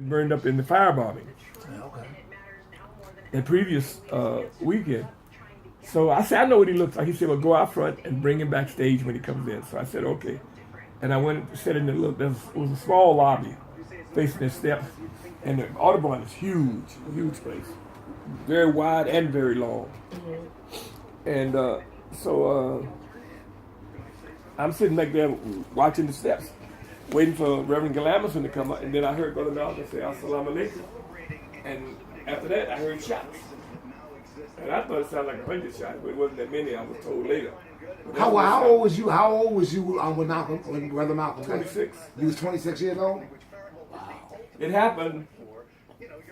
burned up in the firebombing Okay. the previous weekend. So I said, I know what he looks like. He said, well, go out front and bring him backstage when he comes in. So I said, okay. And I went and sat in the little, it was a small lobby facing the steps. And the Audubon is huge, huge place. Very wide and very long. And so I'm sitting back there watching the steps, waiting for Reverend Galamison to come up. And then I heard Brother Malcolm say, Assalamu alaikum. And after that, I heard shots. And I thought it sounded like 100 shots, but it wasn't that many, I was told later. How old was you? How old was you when Brother Malcolm? 26. You was 26 years old. It happened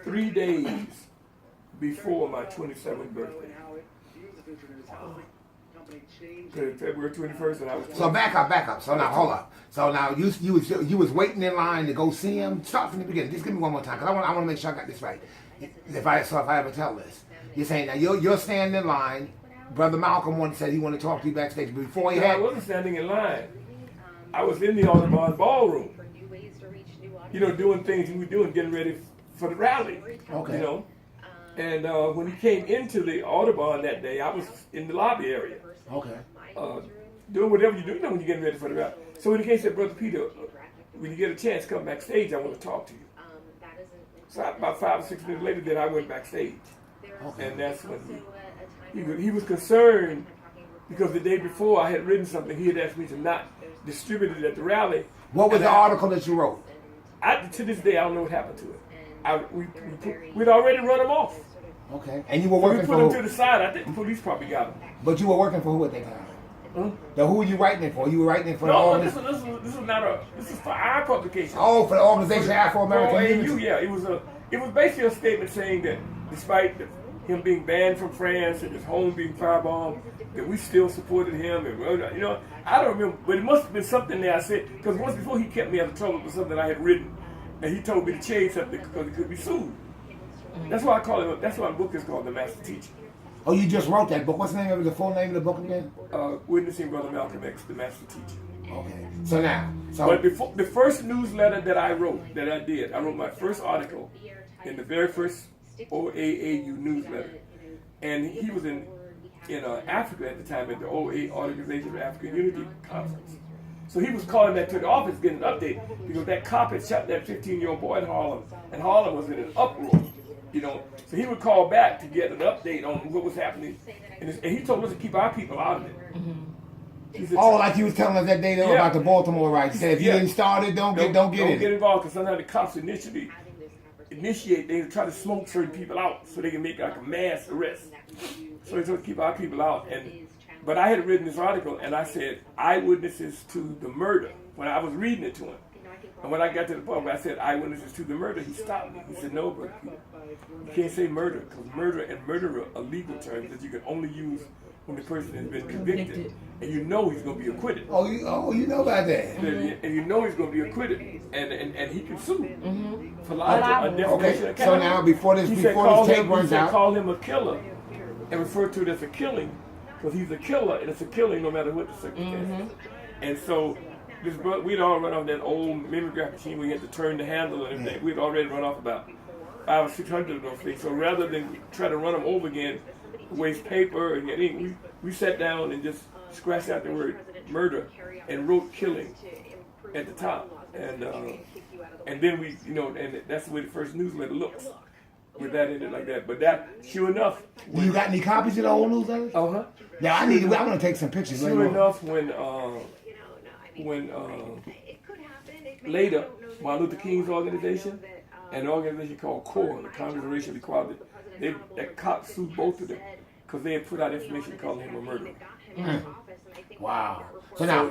3 days before my 27th birthday. February 21st, and I was. So back up. So now hold up. So now you was waiting in line to go see him. Start from the beginning. Just give me one more time, because I want to make sure I got this right. If I ever tell this, you're saying now you're standing in line. Brother Malcolm said he wanted to talk to you backstage, but before he had. I wasn't standing in line. I was in the Audubon ballroom. You know, doing things we were doing, getting ready for the rally. Okay. You know, and when he came into the Audubon that day, I was in the lobby area. Okay. Doing whatever you do, you know, when you're getting ready for the rally. So when he came and said, Brother Peter, when you get a chance, come backstage. I want to talk to you. So about 5 or 6 minutes later, then I went backstage. Okay. And that's when he was concerned because the day before I had written something. He had asked me to not distribute it at the rally. What was the article that you wrote? To this day, I don't know what happened to it. We'd already run him off. Okay. And you were So working we for put who? him to the side. I think the police probably got him. But you were working for who at that time? Huh? Now, who were you writing it for? You were writing it for No, the this is not a. This is for our publication. Oh, for the organization Afro American AU, Unity. yeah. It was basically a statement saying that despite him being banned from France and his home being firebombed, that we still supported him. And you know, I don't remember, but it must have been something that I said because once before he kept me out of trouble for something I had written, and he told me to change something because he could be sued. That's why I call it. That's why my book is called The Master Teacher. Oh, you just wrote that book. What's the name of it? The full name of the book again? Witnessing Brother Malcolm X, The Master Teacher. Okay. So now, But before the first newsletter that I wrote, I wrote my first article in the very first OAAU newsletter, and he was in Africa at the time at the OA Organization of African Unity Conference. So he was calling that to the office, getting an update because that cop had shot that 15-year-old boy in Harlem, and Harlem was in an uproar. You know, so he would call back to get an update on what was happening, and he told us to keep our people out of it. He said, like you was telling us that day though about the Baltimore riots. He said if you didn't start it, don't get in. Don't get involved because sometimes the cops initiate things to try to smoke certain people out so they can make like a mass arrest. So he told us to keep our people out. But I had written this article and I said eyewitnesses to the murder when I was reading it to him. And when I got to the point where I said eyewitnesses to the murder, he stopped me. He said, no, but you can't say murder because murder and murderer are legal terms that you can only use when the person has been convicted. And you know he's going to be acquitted. Oh, you know about that. And you know he's going to be acquitted. And he can sue for libel or defamation of character. So now, before this tape runs out. Call him a killer and refer to it as a killing because he's a killer and it's a killing no matter what the circumstances. And so we'd all run off that old mimeograph machine where you had to turn the handle and everything. We'd already run off about 500 or 600 of those things. So rather than try to run them over again, waste paper and ink, we sat down and just scratched out the word murder and wrote killing at the top. And then we, and that's the way the first newsletter looks. With that in it like that. But that, sure enough. You got any copies of the old newsletters? Uh-huh. Yeah, I'm going to take some pictures. Sure enough, when later, Martin Luther King's organization and an organization called CORE, the Congress of Racial Equality, that cop sued both of them because they had put out information calling him a murderer. Wow. So now,